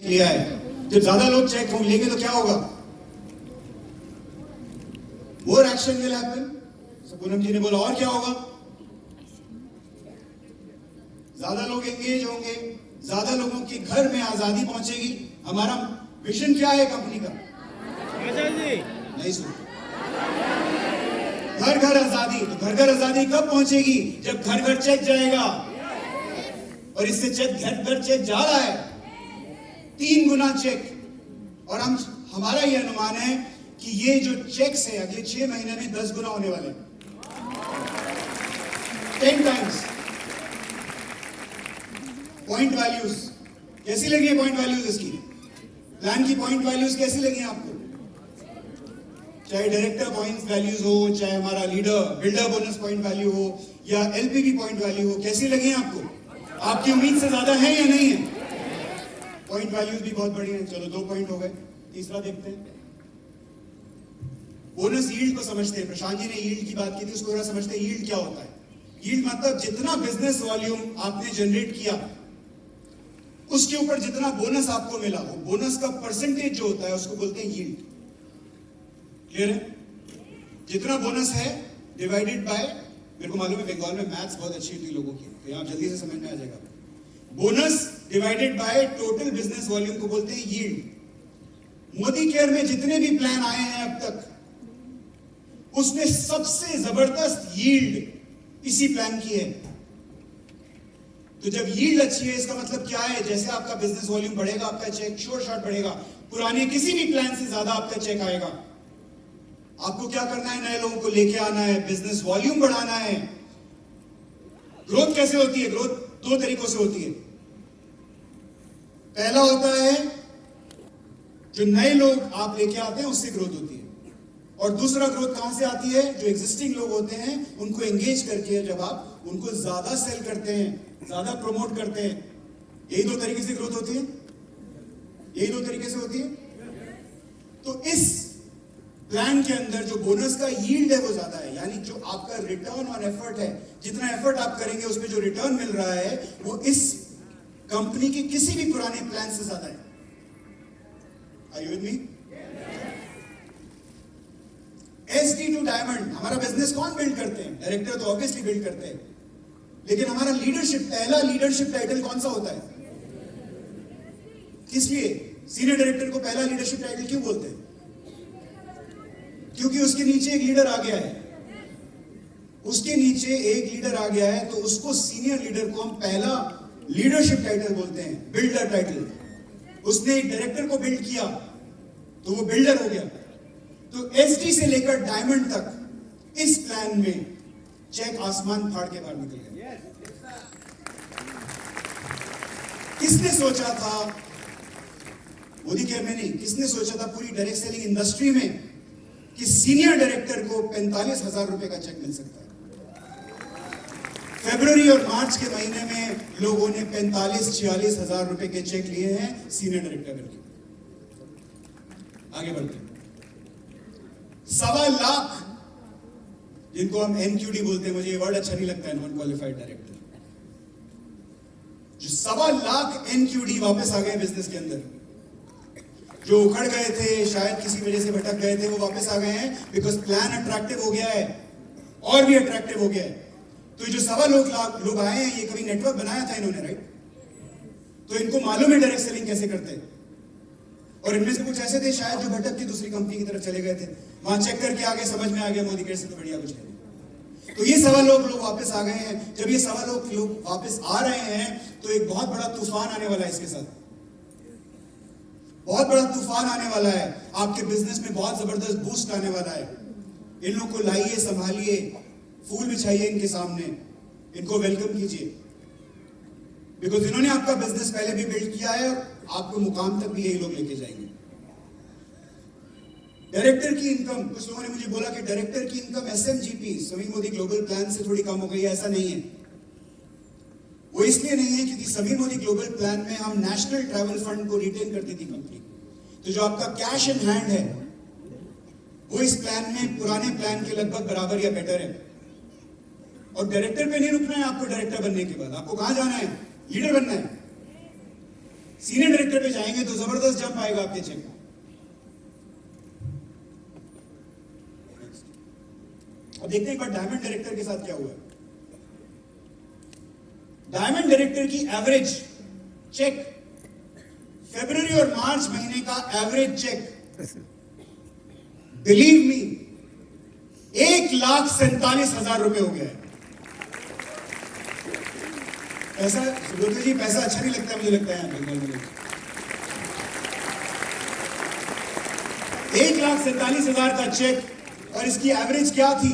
लिया है। जब ज्यादा लोग चेक लेंगे तो क्या होगा? More action will happen. Poonam ji ने बोला और क्या होगा? ज्यादा लोग एंगेज होंगे, ज्यादा लोगों के घर में आजादी पहुंचेगी। हमारा विजन क्या है कंपनी का? नहीं सुन, घर घर आजादी। तो घर घर आजादी कब पहुंचेगी? जब घर घर चेक जाएगा। और इससे चेक घर घर चेक जा रहा है 3 गुना चेक। और हमारा यह अनुमान है कि ये जो चेक्स है अगले 6 महीने में 10 गुना होने वाले, 10 टाइम्स। पॉइंट वैल्यूज कैसी लगी है? पॉइंट वैल्यूज इसकी प्लान की पॉइंट वैल्यूज कैसी लगी आपको? चाहे डायरेक्टर पॉइंट वैल्यूज हो, चाहे हमारा बिल्डर बोनस पॉइंट वैल्यू हो, या एलपीवी पॉइंट वैल्यू हो, कैसी लगी आपको? आपकी उम्मीद से ज्यादा है या नहीं है? पॉइंट वैल्यूज भी बहुत बढ़िया है। चलो 2 पॉइंट हो गए, तीसरा देखते हैं। बोनस यील्ड को समझते हैं। प्रशांत जी ने यील्ड की बात की थी, उसको समझते हैं यील्ड क्या होता है। यील्ड मतलब जितना बिजनेस वॉल्यूम आपने जनरेट किया उसके ऊपर जितना बोनस आपको मिला, वो बोनस का परसेंटेज जो होता है उसको बोलते हैं यील्ड। क्लियर है? जितना बोनस है डिवाइडेड बाय, मेरे को मालूम है बंगाल में मैथ्स बहुत अच्छी होती है लोगों की, तो यहां जल्दी से समझ में आ जाएगा। Bonus divided by total business volume को बोलते हैं यील्ड। मोदी केयर में जितने भी प्लान आए हैं अब तक, उसमें सबसे जबरदस्त यील्ड इसी प्लान की है। तो जब यील्ड अच्छी है इसका मतलब क्या है? जैसे आपका बिजनेस वॉल्यूम बढ़ेगा, आपका चेक श्योर शॉट बढ़ेगा। पुराने किसी भी प्लान से ज्यादा आपका चेक आएगा। आपको क्या करना है? नए लोगों को लेके आना है, बिजनेस वॉल्यूम बढ़ाना है। ग्रोथ कैसे होती है? ग्रोथ 2 तरीकों से होती है। पहला होता है जो नए लोग आप लेके आते हैं उससे ग्रोथ होती है, और दूसरा ग्रोथ कहां से आती है? जो एग्जिस्टिंग लोग होते हैं उनको एंगेज करके, जब आप उनको ज्यादा सेल करते हैं, ज्यादा प्रमोट करते हैं। यही 2 तरीके से ग्रोथ होती है। यही 2 तरीके से होती है। तो इस प्लान के अंदर जो बोनस का यील्ड है वो ज्यादा है, यानी जो आपका रिटर्न ऑन एफर्ट है, जितना एफर्ट आप करेंगे उसमें जो रिटर्न मिल रहा है वो इस कंपनी के किसी भी पुराने प्लान से ज्यादा है। Are you with me? SD to diamond हमारा बिजनेस कौन बिल्ड करते हैं? डायरेक्टर तो ऑब्वियसली बिल्ड करते हैं, लेकिन हमारा लीडरशिप, पहला लीडरशिप टाइटल कौन सा होता है? किस लिए सीनियर डायरेक्टर को पहला लीडरशिप टाइटल क्यों बोलते हैं? क्योंकि उसके नीचे एक लीडर आ गया है। उसके नीचे एक लीडर आ गया है तो उसको सीनियर लीडर को हम पहला लीडरशिप टाइटल बोलते हैं, बिल्डर टाइटल। उसने एक डायरेक्टर को बिल्ड किया तो वो बिल्डर हो गया। तो SD से लेकर डायमंड तक इस प्लान में चेक आसमान फाड़ के बाहर निकल गया। किसने सोचा था? मोदी केयर में नहीं, किसने सोचा था पूरी डायरेक्ट सेलिंग इंडस्ट्री में कि सीनियर डायरेक्टर को 45,000 रुपए का चेक मिल सकता है? फरवरी और मार्च के महीने में लोगों ने 45-46 हजार रुपए के चेक लिए हैं सीनियर डायरेक्टर के। आगे बढ़ते हैं। 1.25 लाख, जिनको हम NQD बोलते हैं, मुझे ये वर्ड अच्छा नहीं लगता है, नॉन क्वालिफाइड डायरेक्टर, जो 1.25 लाख NQD वापस आ गए बिजनेस के अंदर। जो उखड़ गए थे, शायद किसी वजह से भटक गए थे, वो वापस आ गए हैं बिकॉज प्लान अट्रैक्टिव हो गया है, और भी अट्रैक्टिव हो गया है। तो ये जो 1.25 लाख लोग आए हैं, ये कभी नेटवर्क बनाया था इन्होंने, राइट? तो इनको मालूम है डायरेक्ट सेलिंग कैसे करते हैं। और इनमें से कुछ ऐसे थे शायद जो भटक के दूसरी कंपनी की तरफ चले गए थे, वहां चेक करके आगे समझ में आ गया मोदी केयर से तो बढ़िया कुछ है। तो ये 1.25 लोग वापस आ गए हैं। जब ये 1.25 लोग वापस आ रहे हैं तो एक बहुत बड़ा तूफान आने वाला है इसके साथ। बहुत बड़ा तूफान आने वाला है, आपके बिजनेस में बहुत जबरदस्त बूस्ट आने वाला है। इन लोगों को लाइए, संभालिए, फूल बिछाइए इनके सामने, इनको वेलकम कीजिए, बिकॉज इन्होंने आपका बिजनेस पहले भी बिल्ड किया है और आपको मुकाम तक भी यही लोग लेके जाएंगे। डायरेक्टर की इनकम, कुछ लोगों ने मुझे बोला कि डायरेक्टर की इनकम SMGP सभी मोदी ग्लोबल प्लान से थोड़ी कम हो गई है। ऐसा नहीं है। वो इसलिए नहीं है क्योंकि सभी मोदी ग्लोबल प्लान में हम नेशनल ट्रैवल फंड को रिटेन करती थी कंपनी। तो जो आपका कैश इन हैंड है वो इस प्लान में पुराने प्लान के लगभग बराबर या बेटर है। और डायरेक्टर पे नहीं रुकना है आपको। डायरेक्टर बनने के बाद आपको कहां जाना है? लीडर बनना है। सीनियर डायरेक्टर पे जाएंगे तो जबरदस्त जंप आएगा आपके चेक का। अब देखते हैं एक बार डायमंड डायरेक्टर के साथ क्या हुआ। डायमंड डायरेक्टर की एवरेज चेक फरवरी और मार्च महीने का एवरेज चेक, बिलीव मी, 1,47,000 रुपए हो गया है। पैसा सुब्रत जी, पैसा अच्छा नहीं लगता, मुझे लगता है बंगाल में 1,47,000 का चेक। और इसकी एवरेज क्या थी?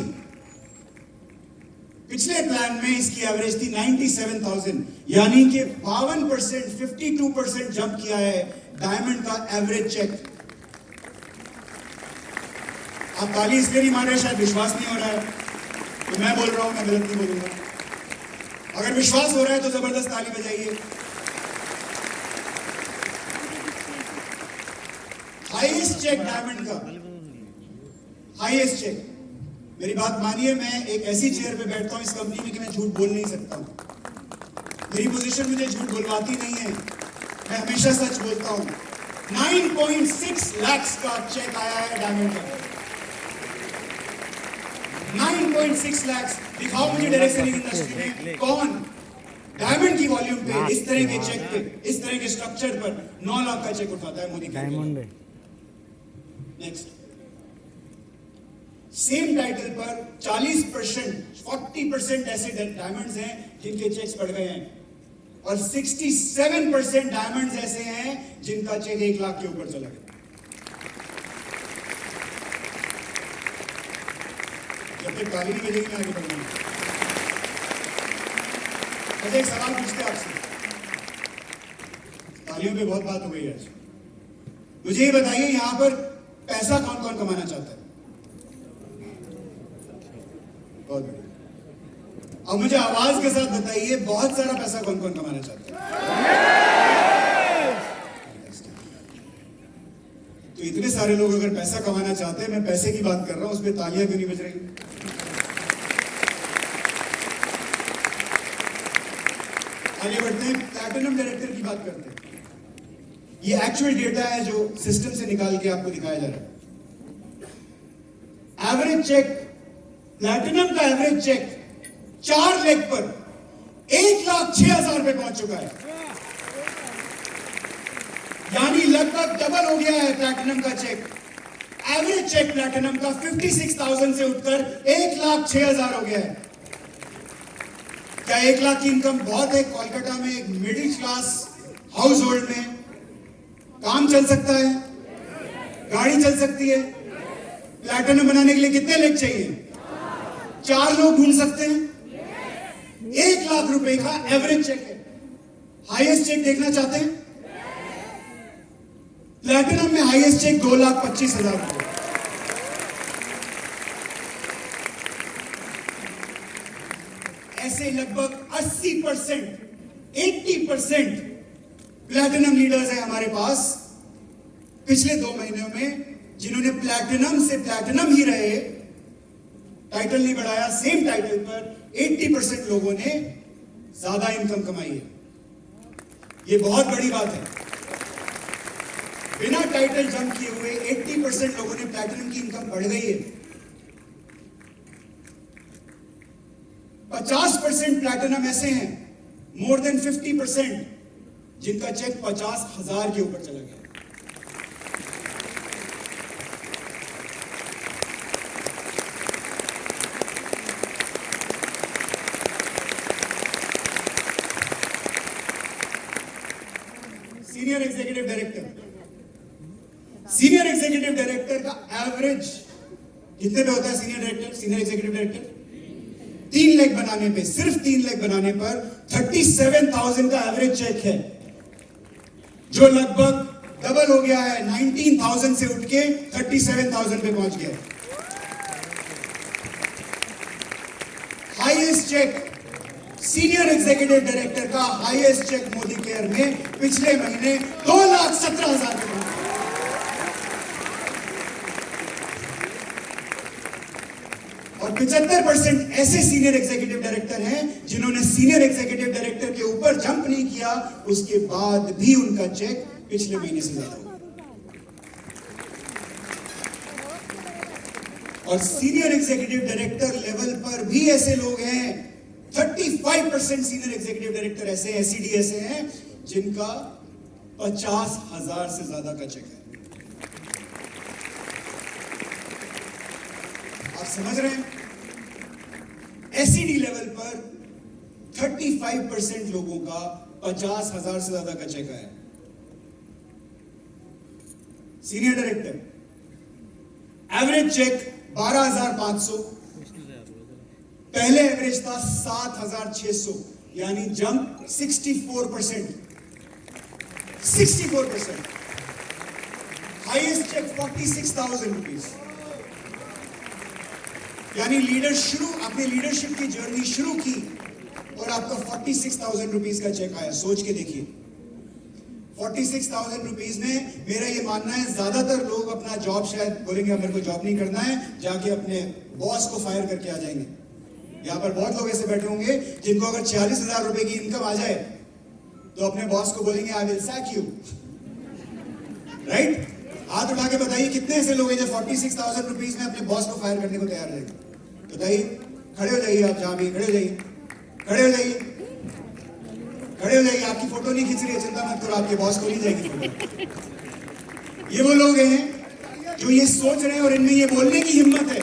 पिछले प्लान में इसकी एवरेज थी 97,000, यानी कि 52%, 52% जंप किया है डायमंड का एवरेज चेक। आप ताली इसलिए नहीं मार रहे, शायद विश्वास नहीं हो रहा है तो मैं बोल रहा हूं, मैं गलत नहीं बोलूंगा। अगर विश्वास हो रहा है तो जबरदस्त ताली बजाइए। हाईएस्ट चेक डायमंड का, हाईएस्ट चेक। मेरी बात मानिए, मैं एक ऐसी चेयर पे बैठता हूं इस कंपनी में कि मैं झूठ बोल नहीं सकता हूं। मेरी पोजीशन मुझे झूठ बुलवाती नहीं है, मैं हमेशा सच बोलता हूं। 9.6 लाख का चेक आया है डायमंड का। 9.6 लाख। दिखाओ मुझे डायरेक्ट सेलिंग इंडस्ट्री में कौन डायमंड की वॉल्यूम पे, इस तरह के चेक पे, इस तरह के स्ट्रक्चर पर 9 लाख का चेक उठाता है Modi diamond. Next, same title पर 40%, 40% ऐसे डायमंड्स हैं जिनके चेक्स बढ़ गए हैं, और 67% डायमंड्स ऐसे हैं जिनका चेक 1 लाख के ऊपर चला गया। जब तक ताली नहीं बजेगी मैं आगे बढ़ूंगा। अच्छा, एक सवाल पूछते हैं आपसे, तालियों पे बहुत बात हो गई आज। मुझे ये बताइए, यहां पर पैसा कौन कौन कमाना चाहता है? बहुत बढ़िया। अब मुझे आवाज के साथ बताइए, बहुत सारा पैसा कौन कौन कमाना चाहता है? तो इतने सारे लोग अगर पैसा कमाना चाहते हैं, मैं पैसे की बात कर रहा हूं, उस पर तालियां क्यों नहीं बज रही? आगे बढ़ते हैं, प्लैटिनम डायरेक्टर की बात करते हैं। ये एक्चुअल डेटा है जो सिस्टम से निकाल के आपको दिखाया जा रहा है। एवरेज चेक, प्लैटिनम का एवरेज चेक 4 लेग पर 1,06,000 पे पहुंच चुका है, यानी लगभग डबल हो गया है प्लैटिनम का चेक। एवरेज चेक प्लैटिनम का 56,000 से उठकर 1,06,000 हो गया है। क्या 1 लाख की इनकम बहुत है? कोलकाता में एक मिडिल क्लास हाउस होल्ड में काम चल सकता है, गाड़ी चल सकती है। प्लैटिनम बनाने के लिए कितने लेग चाहिए? 4 लोग ढूंढ सकते हैं। 1 लाख रुपए का एवरेज चेक है। हाईएस्ट चेक देखना चाहते हैं? प्लैटिनम में हाईएस्ट चेक 2,25,000 रुपए। ऐसे लगभग 80%, 80% प्लैटिनम लीडर्स हैं हमारे पास पिछले 2 महीनों में, जिन्होंने प्लैटिनम से प्लैटिनम ही रहे, टाइटल नहीं बढ़ाया, सेम टाइटल पर 80% लोगों ने ज्यादा इनकम कमाई है। यह बहुत बड़ी बात है। बिना टाइटल जंप किए हुए 80% लोगों ने प्लैटिनम की इनकम बढ़ गई है। 50% प्लैटिनम ऐसे हैं, मोर देन 50%, जिनका चेक 50,000 के ऊपर चला गया। Senior executive director, senior executive director का एवरेज कितने पे होता है? Senior director, senior executive director 3 leg बनाने पे, सिर्फ 3 लेग बनाने पर 37,000 का एवरेज चेक है, जो लगभग डबल हो गया है। 19,000 से उठ के 37,000 पे पहुंच गया। Highest cheque, senior executive director का हाईएस्ट चेक मोदी केयर में पिछले महीने 2,17,000 पे पहुंचा। और और 75% ऐसे सीनियर एग्जीक्यूटिव डायरेक्टर हैं जिन्होंने सीनियर एग्जीक्यूटिव डायरेक्टर के ऊपर जंप नहीं किया, उसके बाद भी उनका चेक पिछले महीने से ज्यादा हुआ। और सीनियर एग्जीक्यूटिव डायरेक्टर लेवल पर भी ऐसे लोग हैं, 35% सीनियर एग्जीक्यूटिव डायरेक्टर ऐसे एसईडी ऐसे हैं जिनका 50,000 से ज्यादा का चेक है। आप समझ रहे हैं? एसईडी लेवल पर 35% लोगों का 50,000 से ज्यादा का चेक आया। सीनियर डायरेक्टर एवरेज चेक 12,500, पहले एवरेज था 7,600, यानी जंप 64%। हाईएस्ट चेक 46,000 रुपीज, यानी आपने लीडरशिप की जर्नी शुरू की और आपका 46,000 रुपीज का चेक आया। सोच के देखिए, 46,000 रुपीज में मेरा ये मानना है ज्यादातर लोग अपना जॉब शायद बोलेंगे मेरे को जॉब नहीं करना है, जाके अपने बॉस को फायर करके आ जाएंगे। यहाँ पर बहुत लोग ऐसे बैठे होंगे जिनको अगर 46,000 रुपए की इनकम आ जाए तो अपने बॉस को बोलेंगे I will sac you, right? हाथ उठा के बताइए कितने ऐसे लोग हैं जो 46,000 रुपीज में अपने बॉस को फायर करने को तैयार रहेंगे? बताइए, खड़े हो जाइए, आप जहां भी खड़े हो जाइए, खड़े हो जाइए, खड़े हो जाइए। आपकी फोटो नहीं खींच रही है, चिंता मत करो, आपके बॉस को नहीं जाएगी फोटो। ये वो लोग हैं जो ये सोच रहे हैं और इनमें ये बोलने की हिम्मत है,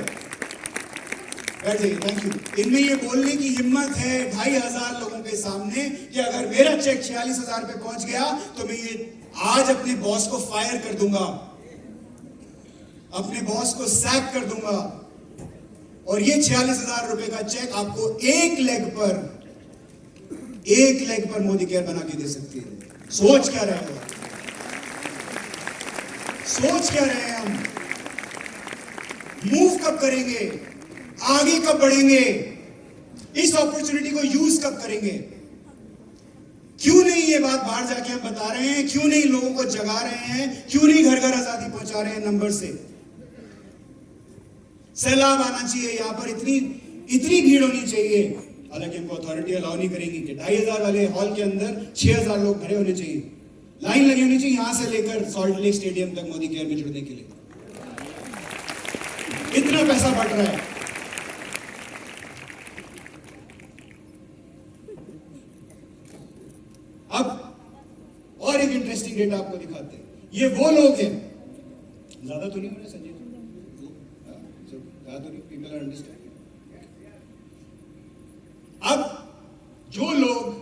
बैठ जाइए, थैंक यू, इनमें ये बोलने की हिम्मत है 2,500 लोगों के सामने कि अगर मेरा चेक 46,000 पे पहुंच गया तो मैं ये आज अपने बॉस को फायर कर दूंगा, अपने बॉस को सैक कर दूंगा। और ये 46,000 रुपए का चेक आपको एक लेग पर मोदी केयर बना के दे सकती है। सोच क्या रहे हो? सोच क्या रहे हैं हम? मूव कब करेंगे? आगे कब बढ़ेंगे? इस अपॉर्चुनिटी को यूज कब करेंगे? क्यों नहीं ये बात बाहर जाके हम बता रहे हैं? क्यों नहीं लोगों को जगा रहे हैं? क्यों नहीं घर घर आजादी पहुंचा रहे हैं नंबर से? सैलाब आना चाहिए, यहां पर इतनी भीड़ होनी चाहिए। हालांकि हमको अथॉरिटी अलाउ नहीं करेगी कि 2,500 वाले हॉल के अंदर 6,000 लोग खड़े होने चाहिए, लाइन लगी होनी चाहिए यहां से लेकर सॉल्ट लेक स्टेडियम तक मोदी केयर में जुड़ने के लिए। इतना पैसा बढ़ रहा है। अब और एक इंटरेस्टिंग डेटा आपको दिखाते हैं। ये वो लोग हैं, ज्यादा तो नहीं हो रहे संजय, ज्यादा तो नहीं, पीपल आर अंडरस्टैंडिंग। अब जो लोग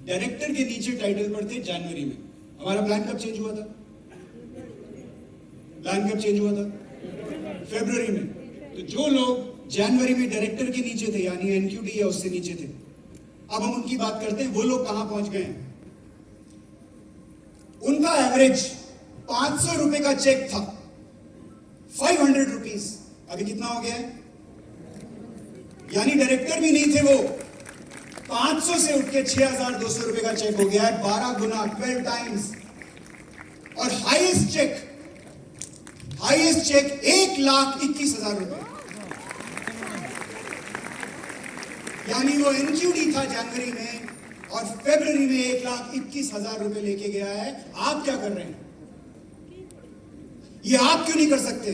डायरेक्टर के नीचे टाइटल पर थे जनवरी में, हमारा प्लान कब चेंज हुआ था? प्लान कब चेंज हुआ था? फरवरी में। तो जो लोग जनवरी में डायरेक्टर के नीचे थे, यानी एनक्यूडी या उससे नीचे थे, अब हम उनकी बात करते हैं। वो लोग कहां पहुंच गए? उनका एवरेज 500 रुपए का चेक था, 500 रुपीज, अभी कितना हो गया है? यानी डायरेक्टर भी नहीं थे वो, 500 से उठ के 6,200 रुपए का चेक हो गया है, 12 गुना, 12 टाइम्स। और हाईएस्ट चेक 1,21,000 रुपए, यानी वो एनक्यूडी था जनवरी में और फरवरी में 1,21,000 रुपए लेके गया है। आप क्या कर रहे हैं? ये आप क्यों नहीं कर सकते?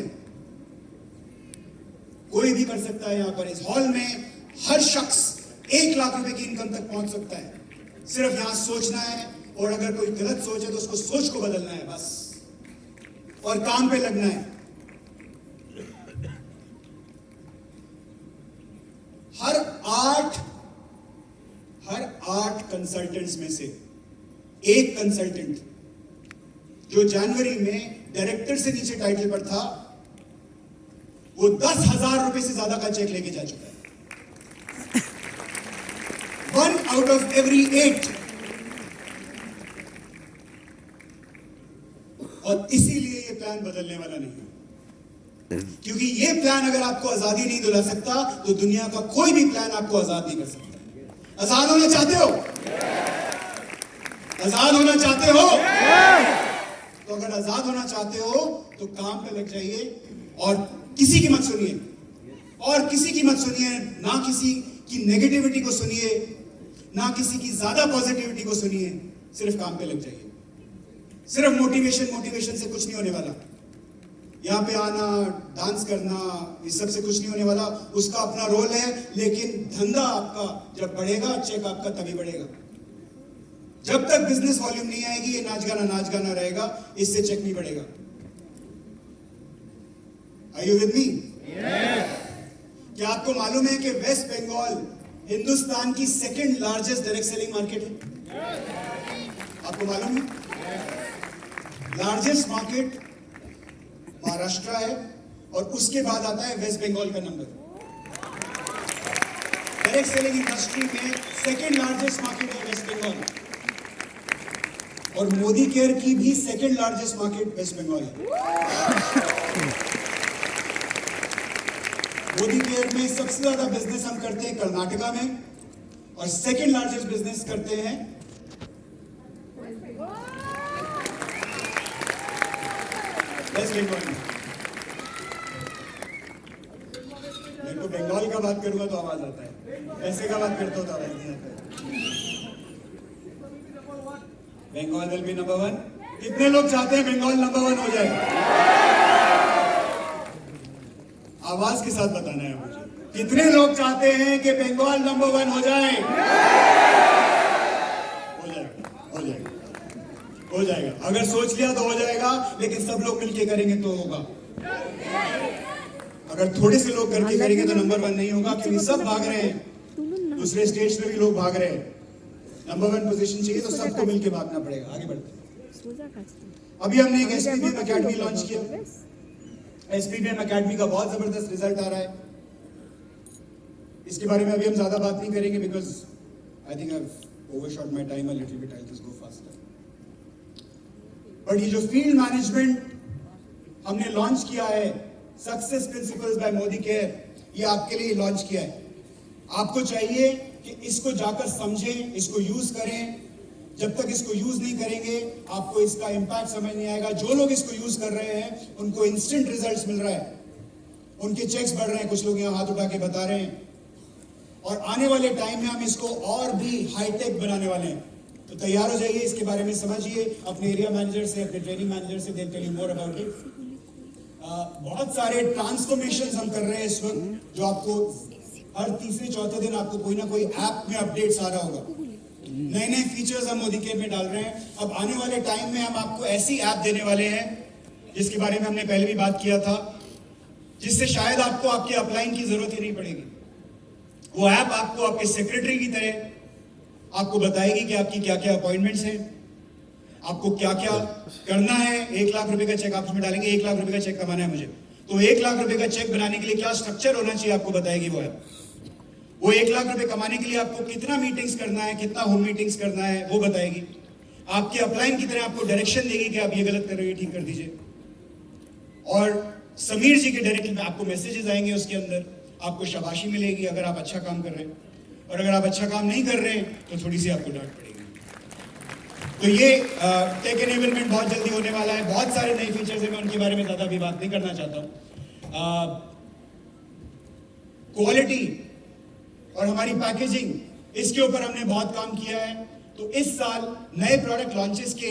कोई भी कर सकता है। यहां पर इस हॉल में हर शख्स 1 लाख रुपए की इनकम तक पहुंच सकता है। सिर्फ यहां सोचना है, और अगर कोई गलत सोच है तो उसको सोच को बदलना है बस, और काम पे लगना है। हर आठ कंसल्टेंट्स में से एक कंसल्टेंट जो जनवरी में डायरेक्टर से नीचे टाइटल पर था, वो 10,000 रुपए से ज्यादा का चेक लेके जा चुका है। 1 out of every 8। और इसीलिए ये प्लान बदलने वाला नहीं है, क्योंकि ये प्लान अगर आपको आजादी नहीं दिला सकता तो दुनिया का कोई भी प्लान आपको आजाद नहीं कर सकता। आजाद होना चाहते हो? आजाद होना चाहते हो? तो अगर आजाद होना चाहते हो तो काम पे लग जाइए और किसी की मत सुनिए, और किसी की मत सुनिए, ना किसी की नेगेटिविटी को सुनिए, ना किसी की ज्यादा पॉजिटिविटी को सुनिए, सिर्फ काम पे लग जाइए। सिर्फ मोटिवेशन से कुछ नहीं होने वाला। यहाँ पे आना, डांस करना, इस सब से कुछ नहीं होने वाला। उसका अपना रोल है, लेकिन धंधा आपका जब बढ़ेगा, चेक आपका तभी बढ़ेगा। जब तक बिजनेस वॉल्यूम नहीं आएगी, ये नाच गाना रहेगा, इससे चेक नहीं बढ़ेगा। Are you with me? क्या आपको मालूम है कि वेस्ट बंगाल हिंदुस्तान की second largest direct selling market है? आपको मालूम है? लार्जेस्ट मार्केट महाराष्ट्र है और उसके बाद आता है वेस्ट बंगाल का नंबर। डायरेक्ट सेलिंग इंडस्ट्री में सेकंड लार्जेस्ट मार्केट है वेस्ट बंगाल, और मोदी केयर की भी second largest market West Bengal है। मोदी केयर में सबसे ज्यादा बिजनेस हम करते हैं कर्नाटका में, और सेकंड लार्जेस्ट बिजनेस करते हैं वेस्ट बंगाल में। मैं तो बंगाल का बात करूंगा तो आवाज आता है, ऐसे का बात करता हूं तो आवाज नहीं आता है। Bengal will be number 1। कितने लोग चाहते हैं बंगाल नंबर 1 हो जाए? आवाज के साथ बताना है मुझे। कितने लोग चाहते हैं कि बंगाल नंबर 1 हो जाए? हो जाएगा, हो जाएगा, हो जाएगा। अगर सोच लिया तो हो जाएगा, लेकिन सब लोग मिलके करेंगे तो होगा। अगर थोड़े से लोग करके करेंगे तो नंबर 1 नहीं होगा, क्योंकि सब भाग रहे हैं। दूसरे स्टेज पे भी लोग भाग रहे हैं। नंबर 1 पोजीशन चाहिए तो सबको मिलके भागना पड़ेगा। आगे बढ़ते। अभी हमने एक एसपीबीएम एकेडमी लॉन्च किया। एसपीबीएम एकेडमी का बहुत जबरदस्त रिजल्ट आ रहा है। इसके बारे में अभी हम ज्यादा बात नहीं करेंगे, because I think I have overshot my time a little bit. I just go faster. But ये जो फील्ड मैनेजमेंट हमने लॉन्च किया है, success principles by Modicare, ये आपके लिए लॉन्च किया है। आपको चाहिए कि इसको जाकर समझें, इसको यूज करें। जब तक इसको यूज नहीं करेंगे, आपको इसका इंपैक्ट समझ नहीं आएगा। जो लोग इसको यूज कर रहे हैं, उनको इंस्टेंट रिजल्ट्स मिल रहा है, उनके चेक्स बढ़ रहे हैं। कुछ लोग यहाँ हाथ उठा के बता रहे हैं। और आने वाले टाइम में हम इसको और भी हाईटेक बनाने वाले हैं। तो तैयार हो जाइए, इसके बारे में समझिए। अपने एरिया मैनेजर से, अपने ट्रेनिंग मैनेजर से, they tell you more about it. बहुत सारे ट्रांसफॉर्मेशन हम कर रहे हैं इस वक्त, जो आपको हर तीसरे चौथे दिन आपको कोई ना कोई ऐप में अपडेट्स आ रहा होगा। नए नए फीचर्स हम मोदी केयर में डाल रहे हैं। अब आने वाले टाइम में हम आपको ऐसी ऐप देने वाले हैं, जिसके बारे में हमने पहले भी बात किया था, जिससे शायद आपको आपके अपलाइन की जरूरत ही नहीं पड़ेगी। वो ऐप आपको आपके सेक्रेटरी की तरह आपको बताएगी कि आपकी क्या क्या अपॉइंटमेंट्स हैं, आपको क्या क्या करना है। 1 लाख रुपए का चेक आप उसमें डालेंगे, 1 लाख रुपए का चेक कमाना है मुझे, तो 1 लाख रुपए का चेक बनाने के लिए क्या स्ट्रक्चर होना चाहिए आपको बताएगी वो ऐप। वो 1 लाख रुपए कमाने के लिए आपको कितना मीटिंग्स करना है, कितना होम मीटिंग्स करना है, वो बताएगी। आपके अपलाइन की तरह आपको डायरेक्शन देगी कि आप ये गलत कर रहे हो, ठीक कर दीजिए। और समीर जी के डायरेक्टली में आपको मैसेजेस आएंगे, उसके अंदर आपको शाबाशी मिलेगी अगर आप अच्छा काम कर रहे हैं, और अगर आप अच्छा काम नहीं कर रहे हैं तो थोड़ी सी आपको डांट पड़ेगी। तो ये टेक एनेबलमेंट बहुत जल्दी होने वाला है। बहुत सारे नए फीचर्स हैं, मैं उनके बारे में ज्यादा अभी बात नहीं करना चाहता हूँ। क्वालिटी और हमारी पैकेजिंग, इसके ऊपर हमने बहुत काम किया है। तो इस साल नए प्रोडक्ट लॉन्चेस के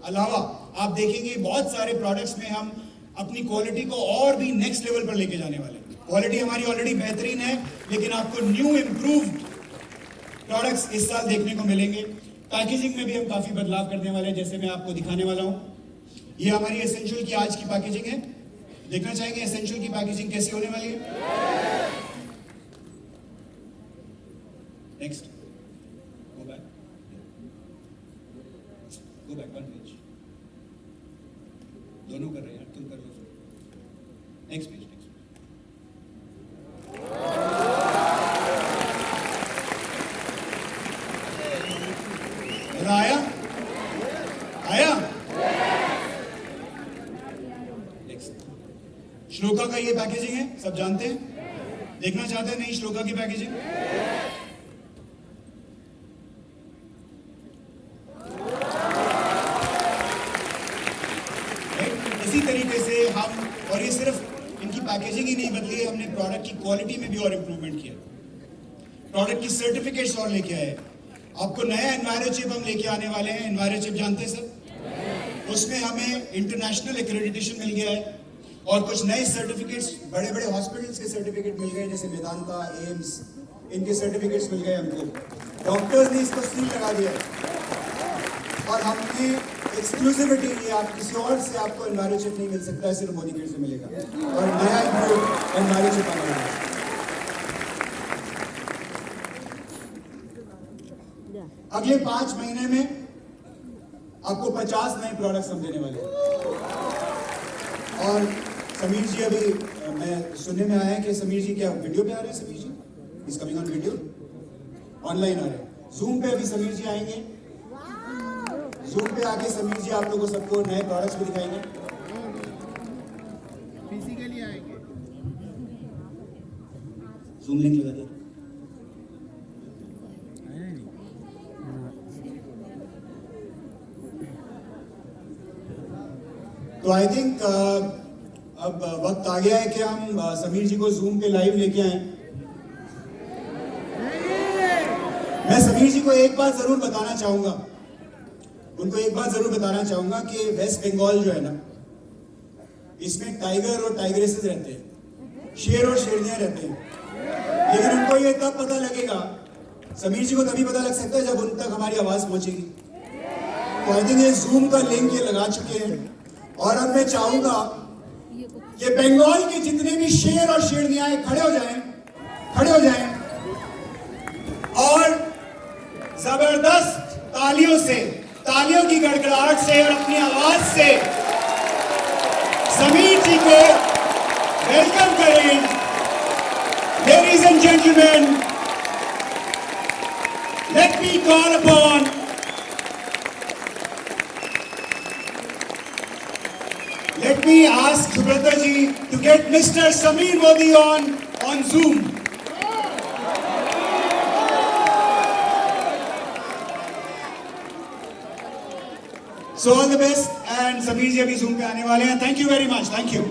अलावा आप देखेंगे बहुत सारे प्रोडक्ट्स में हम अपनी क्वालिटी को और भी नेक्स्ट लेवल पर लेके जाने वाले हैं। क्वालिटी हमारी ऑलरेडी बेहतरीन है, लेकिन आपको न्यू इंप्रूव्ड प्रोडक्ट्स इस साल देखने को मिलेंगे। पैकेजिंग में भी हम काफी बदलाव करने वाले हैं, जैसे मैं आपको दिखाने वाला हूं। ये हमारी एसेंशियल की आज की पैकेजिंग है। देखना चाहेंगे एसेंशियल की पैकेजिंग कैसे होने वाली है? Next, go back, go back 1 page. दोनों कर रहे हैं, तुम कर लो। Next page, next. आया आया। नेक्स्ट, श्लोका का ये पैकेजिंग है, सब जानते हैं। देखना चाहते हैं नहीं श्लोका की पैकेजिंग? इसी तरीके से हम, और ये सिर्फ इनकी पैकेजिंग ही नहीं बदली है, हमने प्रोडक्ट की क्वालिटी में भी और इम्प्रूवमेंट किया, प्रोडक्ट की सर्टिफिकेट्स और लेके आए। आपको नया एनवायरोचिप हम लेके आने वाले हैं। एनवायरोचिप जानते हैं सर? उसमें हमें इंटरनेशनल एक्रेडिटेशन मिल गया है और कुछ नए सर्टिफिकेट्स, बड़े बड़े हॉस्पिटल्स के सर्टिफिकेट मिल गए, जैसे मेदांता, एम्स, इनके सर्टिफिकेट्स मिल गए हमको। डॉक्टर्स ने इसको सील लगा दिया और हमने एक्सक्लूसिविटी ली, आप किसी और से आपको एनवायरोचिप नहीं मिल सकता है, सिर्फ मोदी केयर से मिलेगा और नया एनवायरोचिप आने वाला है। अगले 5 महीने में आपको 50 नए प्रोडक्ट्स हम देने वाले हैं। और समीर जी, अभी मैं सुनने में आया है कि समीर जी क्या वीडियो पे आ रहे हैं? Sameer ji is coming on video, online आ रहे हैं, जूम पे अभी समीर जी आएंगे। जूम पे आके समीर जी आप लोगों सबको नए प्रोडक्ट्स भी दिखाएंगे। फिजिकली आएंगे, जूम लिंक लगा दे। तो आई थिंक अब वक्त आ गया है कि हम समीर जी को जूम पे लाइव लेके आए। मैं समीर जी को एक बात जरूर बताना चाहूंगा, उनको एक बात जरूर बताना चाहूंगा कि वेस्ट बंगाल जो है ना, इसमें टाइगर और टाइगरेसेस रहते हैं, शेर और शेरनियां रहते हैं, लेकिन उनको ये तब पता लगेगा, समीर जी को तभी पता लग सकता है जब उन तक हमारी आवाज पहुंचेगी। तो आई थिंक ये जूम का लिंक ये लगा चुके हैं और अब मैं चाहूंगा कि बंगाल के जितने भी शेर और शेरनियां खड़े हो जाएं और जबरदस्त तालियों की गड़गड़ाहट से और अपनी आवाज से समीर जी को वेलकम करें। Ladies and gentleman, let me call upon let me ask Subrata ji to get Mr. Sameer Modi on Zoom. So all the best, and Sameer ji abhi Zoom पे आने वाले हैं। Thank you very much. Thank you.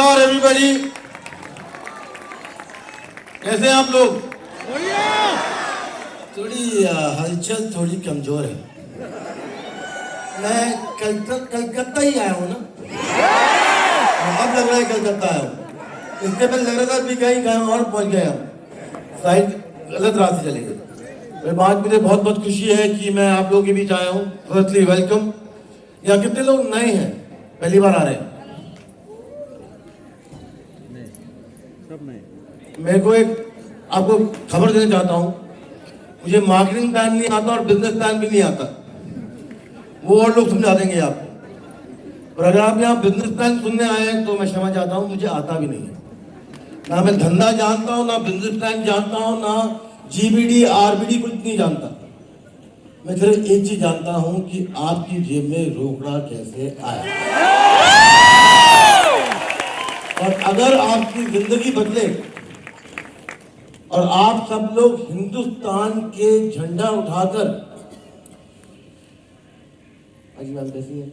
नमस्कार everybody, कैसे हैं आप लोग? थोड़ी हलचल थोड़ी कमजोर है। मैं कलकत्ता ही आया हूँ ना, अब लग रहा है कलकत्ता आया हूँ। इसके पहले लग रहा था भी कहीं और पहुँच गया, शायद गलत रास्ते चले गए। बात मुझे बहुत बहुत खुशी है कि मैं आप लोगों के बीच आया हूँ। Firstly welcome. यहाँ कितने लोग नए हैं, पहली बार आ रहे हैं? मेरे को एक आपको खबर देना चाहता हूँ, मुझे मार्केटिंग प्लान नहीं आता और बिजनेस प्लान भी नहीं आता, वो और लोग समझा देंगे आपको। और अगर आप यहाँ बिजनेस प्लान सुनने आए हैं तो मैं क्षमा चाहता हूँ, मुझे आता भी नहीं है। ना मैं धंधा जानता हूँ, ना बिजनेस प्लान जानता हूँ, ना जीबीडी आरबीडी कुछ नहीं जानता। मैं सिर्फ एक चीज जानता हूँ कि आपकी जेब में रोकड़ा कैसे आया, और अगर आपकी जिंदगी बदले और आप सब लोग हिंदुस्तान के झंडा उठाकर, अजी मैम कैसी है?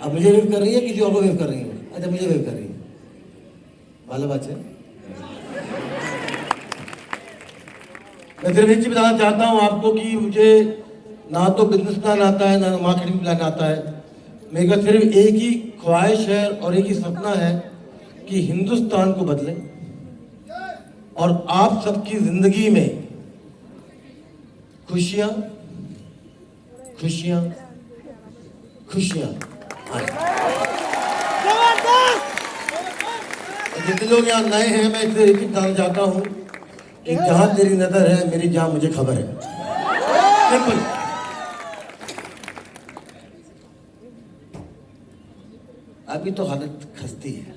अब मुझे वेव कर रही है, किसी और को वेव कर रही है? अच्छा मुझे वेव कर रही है, वाला बात है। मैं सिर्फ एक चीज बताना चाहता हूँ आपको कि मुझे ना तो बिजनेस प्लान आता है, ना मार्केटिंग प्लान आता है। मेरा सिर्फ एक ही ख्वाहिश है और एक ही सपना है कि हिंदुस्तान को बदले और आप सबकी जिंदगी में खुशियां खुशियां खुशियां आए। जितने लोग यहाँ नए हैं, मैं इससे एक ही बताना चाहता हूँ कि जहां तेरी नजर है मेरी जहां मुझे खबर है। सिंपल। अभी तो हालत खस्ती है,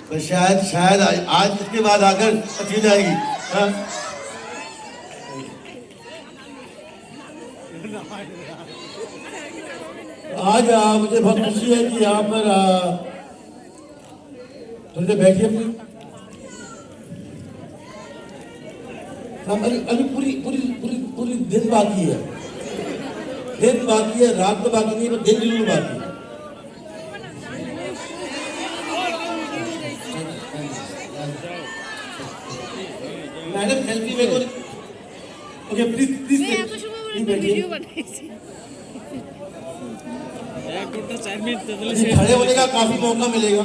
तो शायद आज इसके बाद आकर अच्छी जाएगी। आज मुझे बहुत खुशी है कि यहाँ पर थोड़ी देर बैठिए प्लीज। अभी पूरी पूरी पूरी पूरी दिन बाकी है, दिन बाकी है, रात तो बाकी नहीं है, पर दिन जरूर बाकी है। मैडम सेल्फी में को ओके प्लीज प्लीज वीडियो बनाई थी। खड़े होने का काफी मौका मिलेगा।